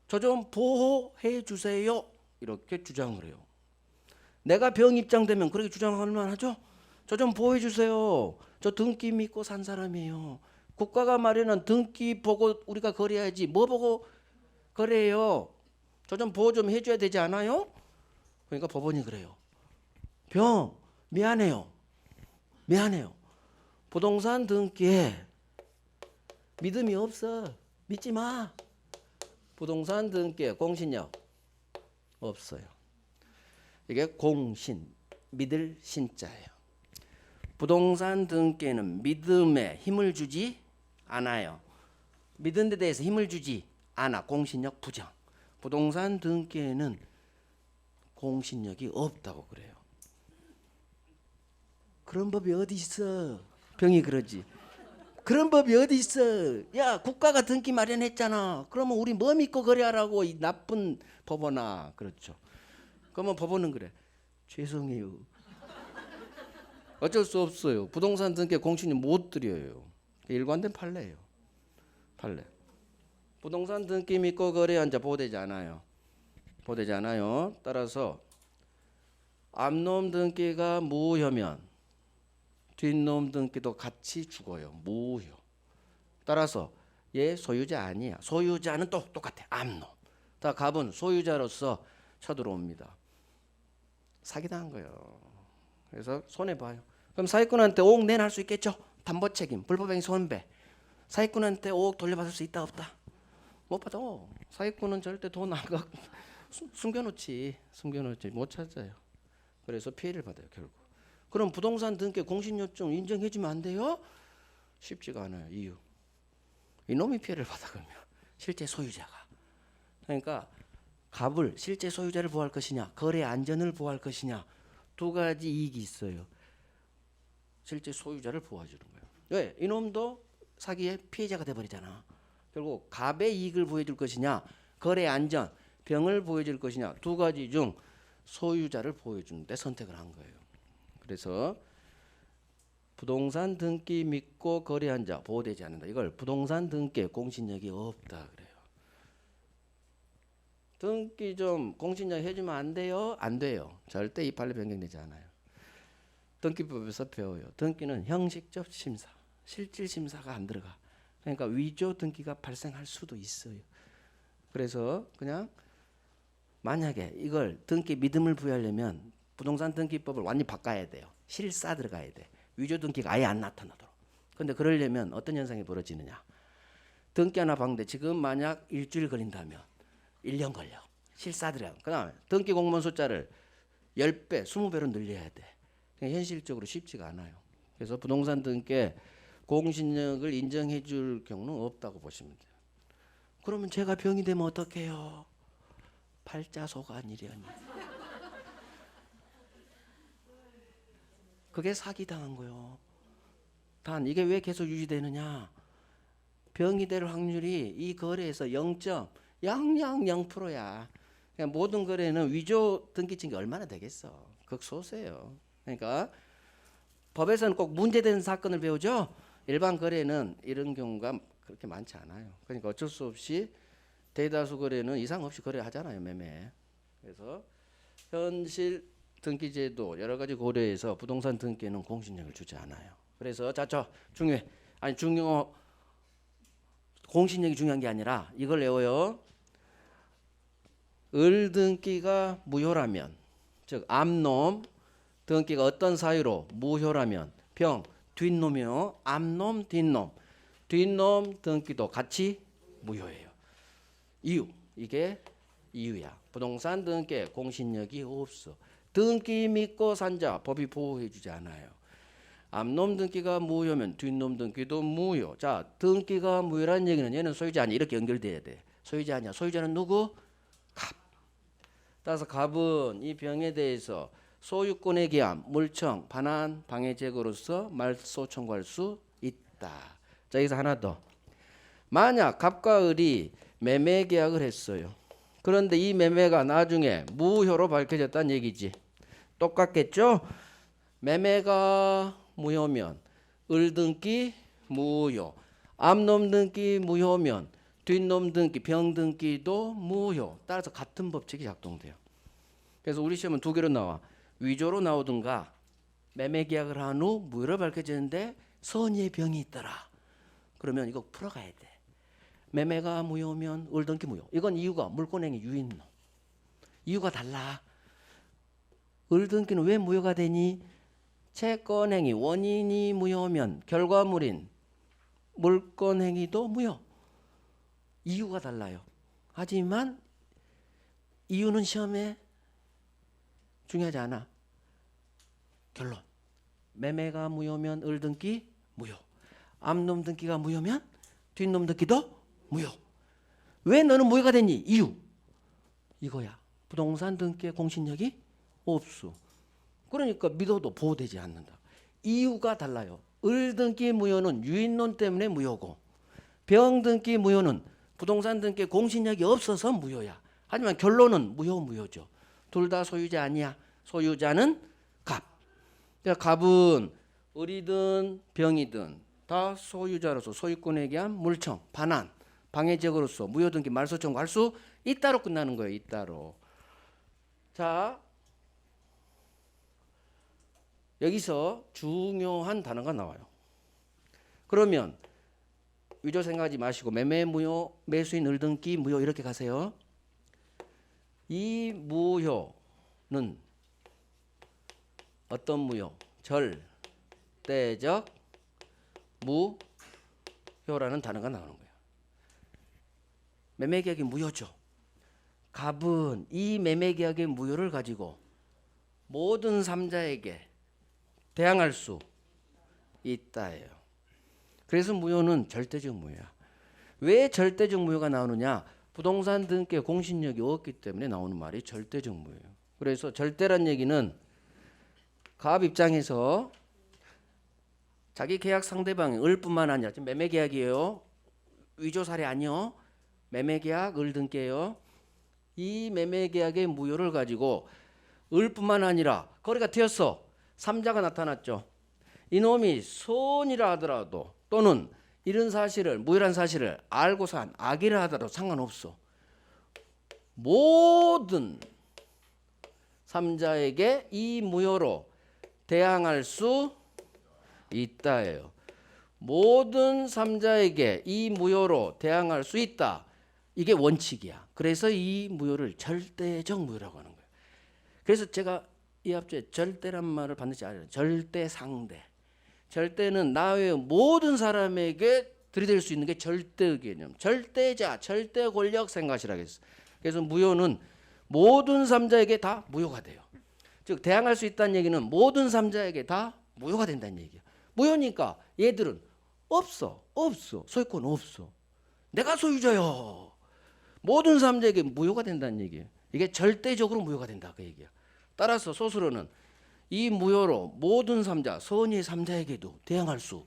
저 좀 보호해 주세요. 이렇게 주장을 해요. 내가 병 입장되면 그렇게 주장할 만하죠? 저 좀 보호해 주세요. 저 등기 믿고 산 사람이에요. 국가가 마련한 등기 보고 우리가 거래해야지 뭐 보고 거래해요. 저 좀 보호 좀 해줘야 되지 않아요? 그러니까 법원이 그래요. 병 미안해요. 부동산 등기에 믿음이 없어. 믿지 마. 부동산 등기에 공신력 없어요. 이게 공신, 믿을 신자예요. 부동산 등기에는 믿음에 힘을 주지 않아요. 믿은 데 대해서 힘을 주지 않아. 공신력 부정. 부동산 등기에는 공신력이 없다고 그래요. 그런 법이 어디 있어? 병이 그러지. 그런 법이 어디 있어? 야, 국가가 등기 마련했잖아. 그러면 우리 뭐 믿고 거래하라고, 이 나쁜 법원아. 그렇죠. 그러면 법원은 그래. 죄송해요. 어쩔 수 없어요. 부동산 등기 공신이 못 드려요. 일관된 판례예요. 판례. 부동산 등기 믿고 거래한 자 보호되지 않아요. 보호되지 않아요. 따라서 앞놈 등기가 무효면 뒷놈 등기도 같이 죽어요. 무효. 따라서 얘 소유자 아니야. 소유자는 또 똑같아. 앞놈. 다 갑은 소유자로서 쳐들어옵니다. 사기당한 거예요. 그래서 손해봐요. 그럼 사기꾼한테 5억 내놔할 수 있겠죠? 담보 책임, 불법행위 손배. 사기꾼한테 5억 돌려받을 수 있다 없다? 못 받아. 사기꾼은 절대 돈 안 갖고 숨겨놓지 못 찾아요. 그래서 피해를 받아요 결국. 그럼 부동산 등기 공신요청 인정해주면 안 돼요? 쉽지가 않아요. 이유. 이놈이 피해를 받아 그러면 실제 소유자가. 그러니까 갑을 실제 소유자를 보호할 것이냐, 거래 안전을 보호할 것이냐, 두 가지 이익이 있어요. 실제 소유자를 보호해 주는 거예요. 왜? 이놈도 사기의 피해자가 돼버리잖아. 결국 갑의 이익을 보호해 줄 것이냐, 거래 안전, 병을 보호해 줄 것이냐, 두 가지 중 소유자를 보호해 주는데 선택을 한 거예요. 그래서 부동산 등기 믿고 거래한 자 보호되지 않는다. 이걸 부동산 등기에 공신력이 없다 그래요. 등기 좀 공신력 해주면 안 돼요? 안 돼요. 절대 이 판례 변경되지 않아요. 등기법에서 배워요. 등기는 형식적 심사, 실질 심사가 안 들어가. 그러니까 위조 등기가 발생할 수도 있어요. 그래서 그냥 만약에 이걸 등기 믿음을 부여하려면 부동산 등기법을 완전히 바꿔야 돼요. 실사 들어가야 돼. 위조 등기가 아예 안 나타나도록. 근데 그러려면 어떤 현상이 벌어지느냐. 등기 하나 박는데 지금 만약 일주일 걸린다면 1년 걸려. 실사 들어가. 그 다음에 등기 공무원 숫자를 10배, 20배로 늘려야 돼. 현실적으로 쉽지가 않아요. 그래서 부동산 등기에 공신력을 인정해 줄 경우는 없다고 보시면 돼요. 그러면 제가 병이 되면 어떡해요? 팔자소관이려니. 그게 사기당한 거예요. 단 이게 왜 계속 유지되느냐. 병이 될 확률이 이 거래에서 0.000%야. 그러니까 모든 거래는 위조 등기증이 얼마나 되겠어. 극소수예요. 그러니까 법에서는 꼭 문제되는 사건을 배우죠. 일반 거래는 이런 경우가 그렇게 많지 않아요. 그러니까 어쩔 수 없이 대다수 거래는 이상 없이 거래하잖아요. 매매. 그래서 현실 등기제도 여러 가지 고려해서 부동산 등기에는 공신력을 주지 않아요. 그래서 저 중요해. 아니 공신력이 중요한 게 아니라 이걸 외워요. 을 등기가 무효라면, 즉 앞놈 등기가 어떤 사유로 무효라면 병 뒷놈이요. 앞놈 뒷놈 등기도 같이 무효예요. 이유. 이게 이유야. 부동산 등기에 공신력이 없어. 등기 믿고 산자 법이 보호해 주지 않아요. 앞놈 등기가 무효면 뒷놈 등기도 무효. 자, 등기가 무효라는 얘기는 얘는 소유자 아니야. 이렇게 연결돼야 돼. 소유자 아니야. 소유자는 누구? 갑. 따라서 갑은 이 병에 대해서 소유권에 기함, 물청, 반환, 방해 제거로서 말소 청구할 수 있다. 자, 여기서 하나 더. 만약 갑과 을이 매매 계약을 했어요. 그런데 이 매매가 나중에 무효로 밝혀졌다는 얘기지. 똑같겠죠? 매매가 무효면 을 등기 무효, 앞놈 등기 무효면 뒷놈 등기, 병 등기도 무효. 따라서 같은 법칙이 작동돼요. 그래서 우리 시험은 두 개로 나와. 위조로 나오든가 매매 계약을 한 후 무효로 밝혀졌는데 선의의 병이 있더라. 그러면 이거 풀어가야 돼. 매매가 무효면 을 등기 무효. 이건 이유가 물권행위 유인놈. 이유가 달라. 을 등기는 왜 무효가 되니? 채권행위 원인이 무효면 결과물인 물권행위도 무효. 이유가 달라요. 하지만 이유는 시험에 중요하지 않아. 결론. 매매가 무효면 을 등기 무효. 앞놈 등기가 무효면 뒷놈 등기도 무효. 왜 너는 무효가 됐니? 이유. 이거야. 부동산 등기의 공신력이 없어. 그러니까 믿어도 보호되지 않는다. 이유가 달라요. 을 등기 무효는 유인론 때문에 무효고, 병 등기 무효는 부동산 등기 공신력이 없어서 무효야. 하지만 결론은 무효죠. 둘 다 소유자 아니야. 소유자는 갑. 그러니까 갑은 을이든 병이든 다 소유자로서 소유권에 의한 물청, 반환, 방해적으로서 무효 등기 말소 청구할 수 있다로 끝나는 거예요. 있다로. 자, 여기서 중요한 단어가 나와요. 그러면 위조 생각하지 마시고 매매 무효, 매수인 을 등기 무효 이렇게 가세요. 이 무효는 어떤 무효? 절대적 무효라는 단어가 나오는 거예요. 매매계약이 무효죠. 갑은 이 매매계약의 무효를 가지고 모든 3자에게 대항할 수 있다예요. 그래서 무효는 절대적 무효야. 왜 절대적 무효가 나오느냐? 부동산 등기의 공신력이 없기 때문에 나오는 말이 절대적 무효예요. 그래서 절대란 얘기는 갑 입장에서 자기 계약 상대방이 을뿐만 아니라 지금 매매계약이에요. 위조 사례 아니요. 매매계약 을 등기예요. 이 매매계약의 무효를 가지고 을뿐만 아니라 거래가 되었어. 3자가 나타났죠. 이놈이 선이라 하더라도 또는 이런 사실을 무효란 사실을 알고서 한 악이라 하더라도 상관없어. 모든 3자에게 이 무효로 대항할 수 있다예요. 모든 3자에게 이 무효로 대항할 수 있다. 이게 원칙이야. 그래서 이 무효를 절대적 무효라고 하는 거예요. 그래서 제가 이 앞에 절대란 말을 반드시 알아야 돼요. 절대 상대. 절대는 나 외의 모든 사람에게 들이댈 수 있는 게 절대의 개념. 절대자, 절대 권력 생각이라고 했어. 그래서 무효는 모든 3자에게 다 무효가 돼요. 즉 대항할 수 있다는 얘기는 모든 3자에게 다 무효가 된다는 얘기야. 무효니까 얘들은 없어. 소유권 없어. 내가 소유자요. 모든 3자에게 무효가 된다는 얘기예요. 이게 절대적으로 무효가 된다 그 얘기야. 따라서 소수로는 이 무효로 모든 3자, 선의 3자에게도 대항할 수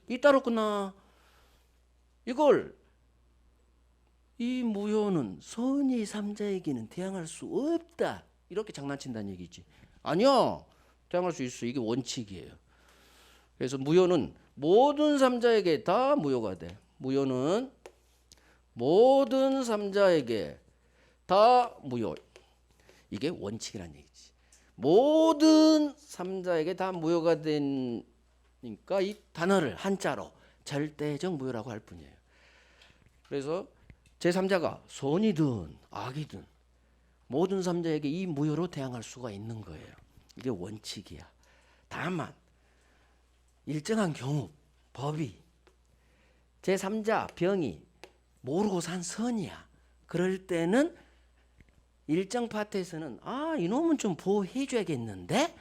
있다로 끝나. 이걸 이 무효는 선의 3자에게는 대항할 수 없다 이렇게 장난친다는 얘기지. 아니야. 대항할 수 있어. 이게 원칙이에요. 그래서 무효는 모든 3자에게 다 무효가 돼. 무효는 모든 3자에게 다 무효. 이게 원칙이란 얘기지. 모든 3자에게 다 무효가 되니까 이 단어를 한자로 절대적 무효라고 할 뿐이에요. 그래서 제3자가 선이든 악이든 모든 3자에게 이 무효로 대항할 수가 있는 거예요. 이게 원칙이야. 다만 일정한 경우 법이 제3자 병이 모르고 산 선이야. 그럴 때는 일정 파트에서는 이놈은 좀 보호해 줘야겠는데?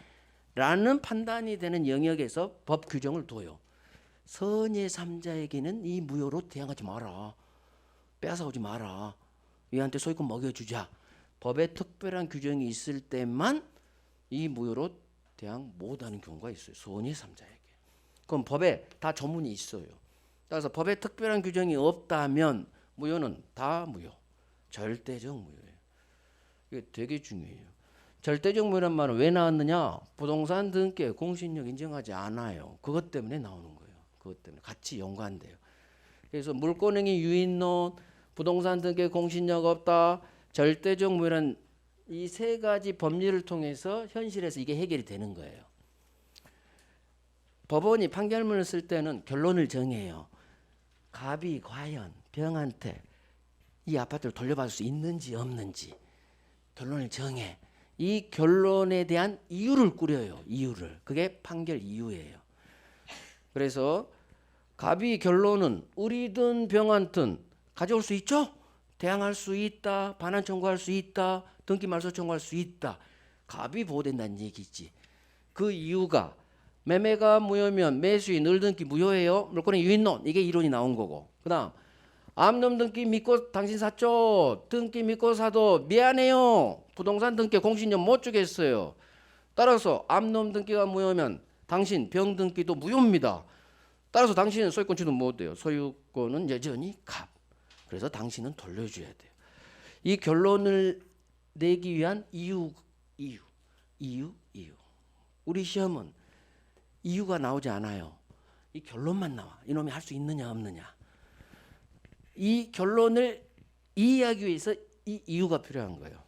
라는 판단이 되는 영역에서 법 규정을 둬요. 선의 3자에게는 이 무효로 대항하지 마라. 뺏어오지 마라. 얘한테 소유권 먹여주자. 법에 특별한 규정이 있을 때만 이 무효로 대항 못하는 경우가 있어요. 선의 3자에게. 그럼 법에 다 조문이 있어요. 따라서 법에 특별한 규정이 없다면 무효는 다 무효. 절대적 무효예요. 이게 되게 중요해요. 절대적 무효란 말은 왜 나왔느냐? 부동산 등기에 공신력 인정하지 않아요. 그것 때문에 나오는 거예요. 그것 때문에 같이 연관돼요. 그래서 물권행위 유인론, 부동산 등기에 공신력 없다, 절대적 무효란 이 세 가지 법리를 통해서 현실에서 이게 해결이 되는 거예요. 법원이 판결문을 쓸 때는 결론을 정해요. 갑이 과연 병한테 이 아파트를 돌려받을 수 있는지 없는지 결론을 정해. 이 결론에 대한 이유를 꾸려요. 이유를. 그게 판결 이유예요. 그래서 갑이 결론은 을이든 병한든 가져올 수 있죠? 대항할 수 있다. 반환 청구할 수 있다. 등기 말소 청구할 수 있다. 갑이 보호된다는 얘기지. 그 이유가 매매가 무효면 매수인 을 등기 무효예요. 물권의 유인론. 이게 이론이 나온 거고. 그 다음 암놈 등기 믿고 당신 샀죠? 등기 믿고 사도 미안해요. 부동산 등기 공신력 못 주겠어요. 따라서 암놈 등기가 무효면 당신 병 등기도 무효입니다. 따라서 당신은 소유권 취득 못 돼요. 소유권은 여전히 갑. 그래서 당신은 돌려줘야 돼요. 이 결론을 내기 위한 이유. 우리 시험은 이유가 나오지 않아요. 이 결론만 나와. 이놈이 할 수 있느냐 없느냐. 이 결론을 이해하기 위해서 이 이유가 필요한 거예요.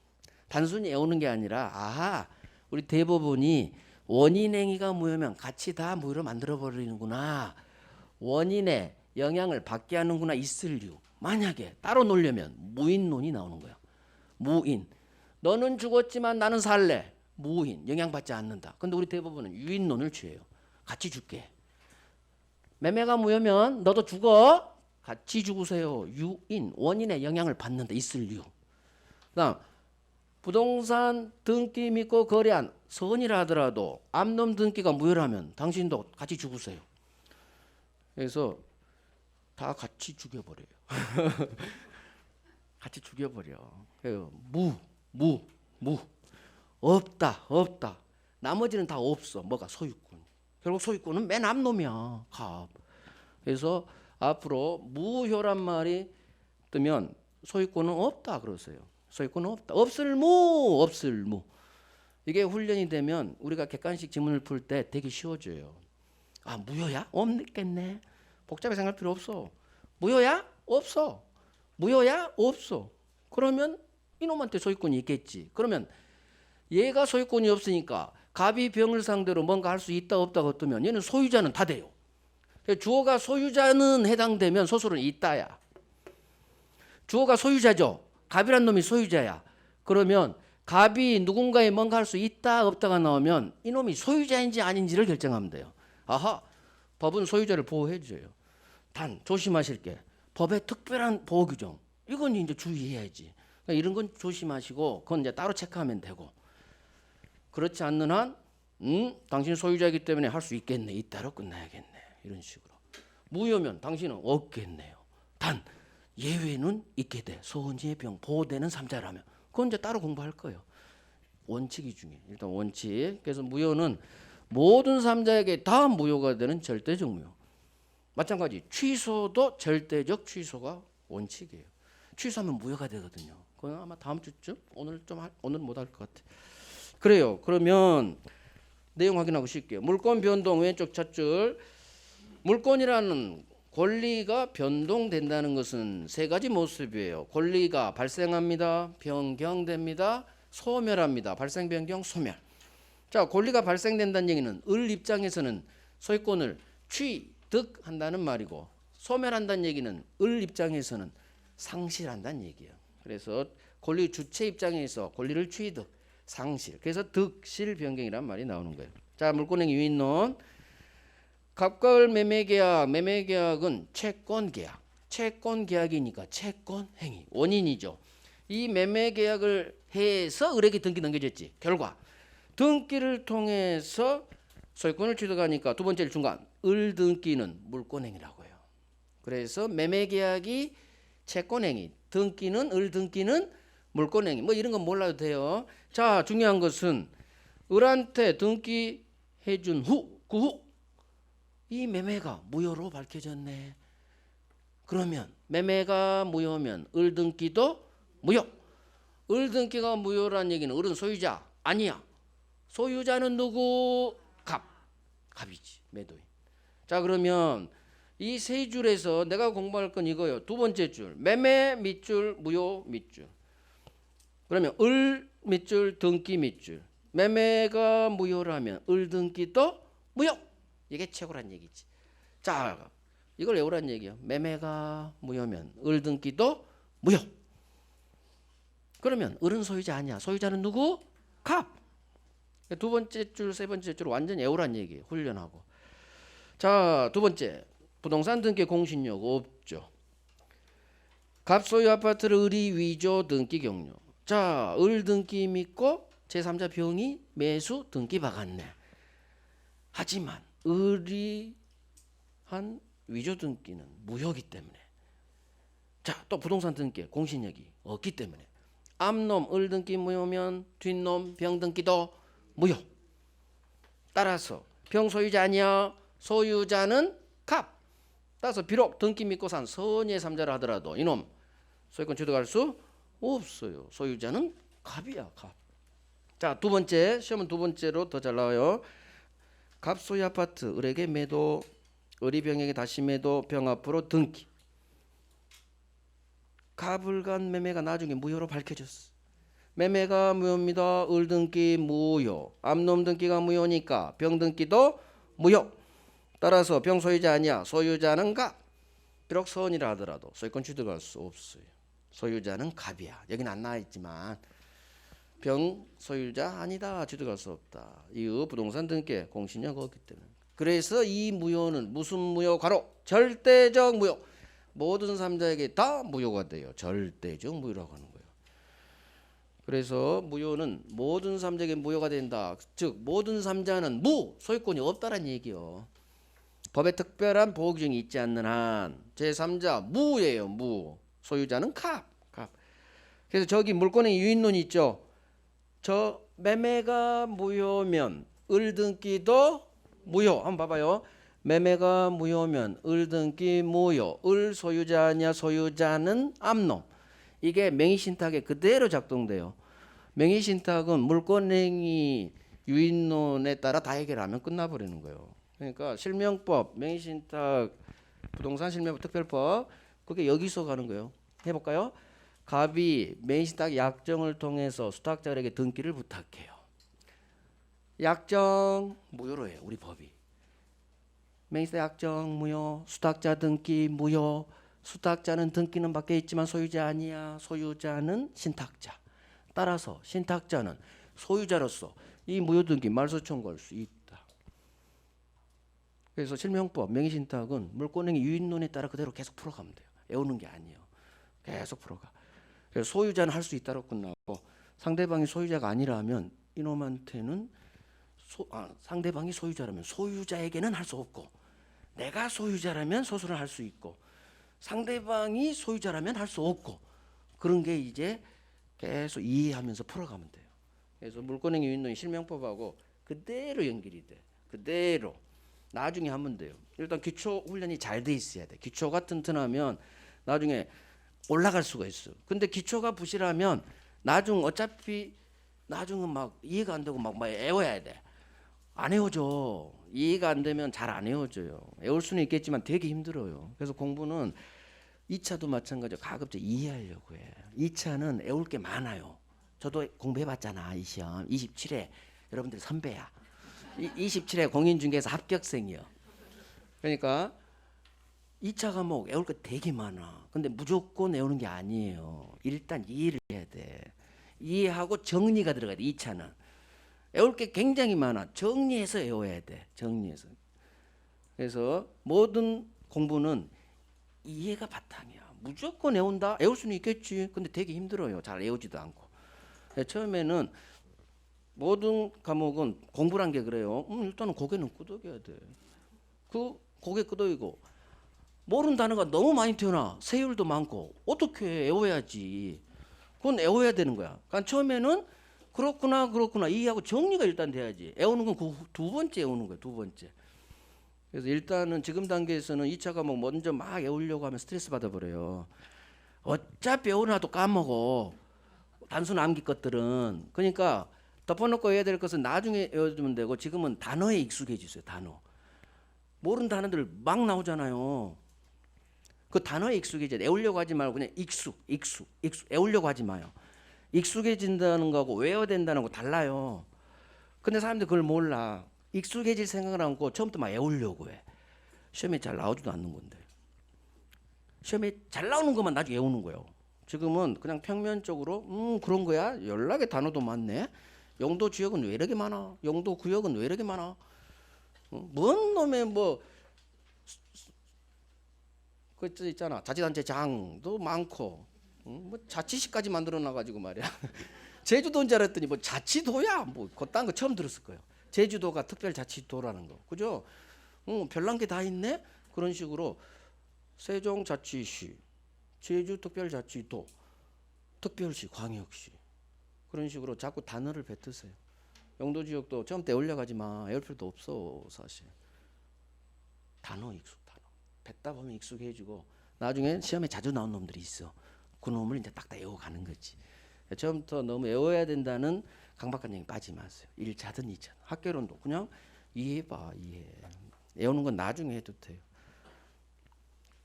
단순히 외우는 게 아니라 아하 우리 대법원이 원인행위가 무효면 같이 다 무효로 만들어버리는구나. 원인의 영향을 받게 하는구나 있을 이유. 만약에 따로 놀려면 무인론이 나오는 거예요. 무인. 너는 죽었지만 나는 살래. 무인. 영향받지 않는다. 근데 우리 대법원은 유인론을 취해요. 같이 죽게. 매매가 무효면 너도 죽어. 같이 죽으세요. 유인. 원인의 영향을 받는다. 있을 이유. 그다음 부동산 등기 믿고 거래한 선이라 하더라도 암놈 등기가 무효라면 당신도 같이 죽으세요. 그래서 다 같이 죽여버려요. 같이 죽여버려. 무. 없다. 나머지는 다 없어. 뭐가 소유권. 결국 소유권은 맨 앞놈이야. 갑. 그래서 앞으로 무효란 말이 뜨면 소유권은 없다 그러세요. 소유권은 없다. 없을 무. 이게 훈련이 되면 우리가 객관식 지문을 풀 때 되게 쉬워져요. 아 무효야? 없겠네. 복잡하게 생각할 필요 없어. 무효야? 없어. 무효야? 없어. 그러면 이놈한테 소유권이 있겠지. 그러면 얘가 소유권이 없으니까 갑이 병을 상대로 뭔가 할 수 있다 없다고 뜨면 얘는 소유자는 다 돼요. 주어가 소유자는 해당되면 소설은 있다야. 주어가 소유자죠. 갑이란 놈이 소유자야. 그러면 갑이 누군가에 뭔가 할 수 있다 없다가 나오면 이놈이 소유자인지 아닌지를 결정하면 돼요. 아하, 법은 소유자를 보호해 줘요. 단 조심하실 게 법의 특별한 보호 규정. 이건 이제 주의해야지. 그러니까 이런 건 조심하시고 그건 이제 따로 체크하면 되고. 그렇지 않는 한 당신 소유자이기 때문에 할 수 있겠네. 이따로 끝나야겠네. 이런 식으로. 무효면 당신은 없겠네요. 단 예외는 있게 돼. 소원지의 병 보호되는 3자라면. 그건 이제 따로 공부할 거예요. 원칙이 중요해요. 일단 원칙. 그래서 무효는 모든 3자에게 다 무효가 되는 절대적 무효. 마찬가지 취소도 절대적 취소가 원칙이에요. 취소하면 무효가 되거든요. 그건 아마 다음 주쯤 오늘 못 할 것 같아. 그래요. 그러면 내용 확인하고 쉴게요. 물권 변동 왼쪽 찻줄. 물권이라는 권리가 변동된다는 것은 세 가지 모습이에요. 권리가 발생합니다. 변경됩니다. 소멸합니다. 발생, 변경, 소멸. 자, 권리가 발생된다는 얘기는 을 입장에서는 소유권을 취득한다는 말이고 소멸한다는 얘기는 을 입장에서는 상실한다는 얘기예요. 그래서 권리 주체 입장에서 권리를 취득, 상실. 그래서 득실 변경이란 말이 나오는 거예요. 자, 물권행위 유인론. 갑과 을 매매계약, 매매계약은 채권계약. 채권계약이니까 채권행위, 원인이죠. 이 매매계약을 해서 을에게 등기 넘겨졌지. 결과 등기를 통해서 소유권을 취득하니까 두 번째를 중간 을 등기는 물권행위라고 해요. 그래서 매매계약이 채권행위, 등기는 을 등기는 물권행위. 뭐 이런 건 몰라도 돼요. 자, 중요한 것은 을한테 등기해준 후, 그 후 이 매매가 무효로 밝혀졌네. 그러면 매매가 무효면 을 등기도 무효. 을 등기가 무효란 얘기는 을은 소유자 아니야. 소유자는 누구? 갑. 갑이지. 매도인. 자, 그러면 이 세 줄에서 내가 공부할 건 이거예요. 두 번째 줄. 매매 밑줄, 무효 밑줄. 그러면 을 밑줄, 등기 밑줄. 매매가 무효라면 을 등기도 무효. 이게 최고란 얘기지. 자, 이걸 외우란 얘기예요. 매매가 무효면 을 등기도 무효. 그러면 을은 소유자 아니야. 소유자는 누구? 갑. 두 번째 줄, 세 번째 줄 완전 외우란 얘기예요. 훈련하고. 자, 두 번째. 부동산 등기 공신력 없죠. 갑 소유 아파트를 을이 위조 등기 격려. 자, 을 등기 믿고 제3자 병이 매수 등기 박았네. 하지만 을이 한 위조 등기는 무효이기 때문에 자, 또 부동산 등기 공신력이 없기 때문에 앞놈 을등기 무효면 뒷놈 병등기도 무효. 따라서 병소유자 아니야. 소유자는 갑. 따라서 비록 등기 믿고 산 선의의 삼자를 하더라도 이놈 소유권 취득할 수 없어요. 소유자는 갑이야, 갑. 자, 두 번째 시험은 두 번째로 더 잘 나와요. 갑 소유 아파트 을에게 매도, 을이 병에게 다시 매도, 병 앞으로 등기. 갑을 간 매매가 나중에 무효로 밝혀졌어. 매매가 무효입니다. 을 등기 무효. 앞놈 등기가 무효니까 병 등기도 무효. 따라서 병 소유자 아니야. 소유자는 갑. 비록 선이라 하더라도 소유권 취득할 수 없어요. 소유자는 갑이야. 여기는 안 나와 있지만 병 소유자 아니다. 취득할 수 없다. 이후 부동산 등기에 공신력 없기 때문에. 그래서 이 무효는 무슨 무효? 괄호 절대적 무효. 모든 삼자에게 다 무효가 돼요. 절대적 무효라고 하는 거예요. 그래서 무효는 모든 삼자에게 무효가 된다. 즉 모든 삼자는 무 소유권이 없다는 얘기요. 법에 특별한 보호 규정이 있지 않는 한 제3자 무예요. 무. 소유자는 갑. 그래서 저기 물권의 유인론 있죠. 저 매매가 무효면 을 등기도 무효. 한번 봐봐요. 매매가 무효면 을 등기 무효. 을 소유자 아니야. 소유자는 앞놈. 이게 명의신탁에 그대로 작동돼요. 명의신탁은 물권행위 유인론에 따라 다 해결하면 끝나버리는 거예요. 그러니까 실명법, 명의신탁, 부동산 실명법 특별법 그게 여기서 가는 거예요. 해볼까요? 갑이 명의신탁 약정을 통해서 수탁자에게 등기를 부탁해요. 약정 무효로 해요. 우리 법이. 명의신탁 약정 무효, 수탁자 등기 무효. 수탁자는 등기는 밖에 있지만 소유자 아니야. 소유자는 신탁자. 따라서 신탁자는 소유자로서 이 무효 등기 말소 청구할 수 있다. 그래서 실명법 명의신탁은 물권행위 유인론에 따라 그대로 계속 풀어가면 돼요. 애우는 게 아니에요. 계속 풀어가. 그래서 소유자는 할 수 있다로 끝나고 상대방이 소유자가 아니라면 이놈한테는 상대방이 소유자라면 소유자에게는 할 수 없고 내가 소유자라면 소수를 할 수 있고 상대방이 소유자라면 할 수 없고 그런 게 이제 계속 이해하면서 풀어가면 돼요. 그래서 물권행위 유인론이 실명법하고 그대로 연결이 돼. 그대로 나중에 하면 돼요. 일단 기초 훈련이 잘 돼 있어야 돼. 기초가 튼튼하면 나중에 올라갈 수가 있어. 근데 기초가 부실하면 어차피 나중은 막 이해가 안 되고 막 애워야 돼. 안 애워져. 이해가 안 되면 잘 안 애워져요. 애울 수는 있겠지만 되게 힘들어요. 그래서 공부는 2차도 마찬가지로 가급적 이해하려고 해. 2차는 애울 게 많아요. 저도 공부해봤잖아. 이 시험 27회 여러분들 선배야. 27회 공인중개사 합격생이요. 그러니까 2차 과목 애울 거 되게 많아. 근데 무조건 애우는 게 아니에요. 일단 이해를 해야 돼. 이해하고 정리가 들어가야 돼. 2차는 애울 게 굉장히 많아. 정리해서 애워야 돼. 정리해서. 그래서 모든 공부는 이해가 바탕이야. 무조건 애운다? 애울 수는 있겠지. 근데 되게 힘들어요. 잘 애우지도 않고. 처음에는 모든 과목은 공부란 게 그래요. 일단은 고개는 끄덕여야 돼. 그 고개 끄덕이고 모르는 단어가 너무 많이 튀어나와. 세율도 많고 어떻게 애워야지. 그건 애워야 되는 거야. 그러니까 처음에는 그렇구나 이해하고 정리가 일단 돼야지. 애우는 건 그 두 번째 애우는 거야. 두 번째. 그래서 일단은 지금 단계에서는 2차 과목 먼저 막 애우려고 하면 스트레스 받아버려요. 어차피 애워놔도 까먹어. 단순 암기 것들은. 그러니까 덮어놓고 해야 될 것은 나중에 외워주면 되고 지금은 단어에 익숙해지세요. 단어. 모르는 단어들 막 나오잖아요. 그 단어에 익숙해져야 돼. 애우려고 하지 말고 그냥 익숙. 애우려고 하지 마요. 익숙해진다는 거하고 외워야 된다는 거 달라요. 근데 사람들이 그걸 몰라. 익숙해질 생각을 하고 처음부터 막 애우려고 해. 시험에 잘 나오지도 않는 건데. 시험에 잘 나오는 것만 나중에 외우는 거예요. 지금은 그냥 평면적으로 그런 거야. 연락의 단어도 많네. 용도 지역은 왜 이렇게 많아? 용도 구역은 왜 이렇게 많아? 뭔 놈의 그 있잖아. 자치단체 장도 많고 자치시까지 만들어놔가지고 말이야. 제주도인 줄 알았더니 자치도야. 그딴 거 처음 들었을 거예요. 제주도가 특별자치도라는 거, 그죠? 별난 게 다 있네. 그런 식으로 세종자치시, 제주특별자치도, 특별시, 광역시 그런 식으로 자꾸 단어를 뱉으세요. 영도지역도 처음 때 올려가지 마. 외울 필요도 없어 사실. 단어 익숙 단어 뱉다 보면 익숙해지고 나중에 시험에 자주 나온 놈들이 있어. 그 놈을 이제 딱딱 외워가는 거지. 처음부터 너무 외워야 된다는 강박관념에 빠지지 마세요. 1차든 2차든 학개론도 그냥 이해해봐. 이해. 외우는 건 나중에 해도 돼요.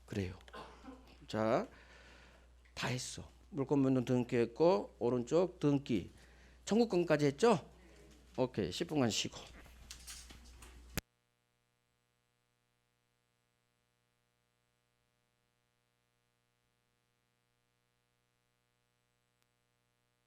그래요. 자, 다 했어. 물권변동 등기 했고 오른쪽 등기 청구권까지 했죠? 오케이. 10분간 쉬고.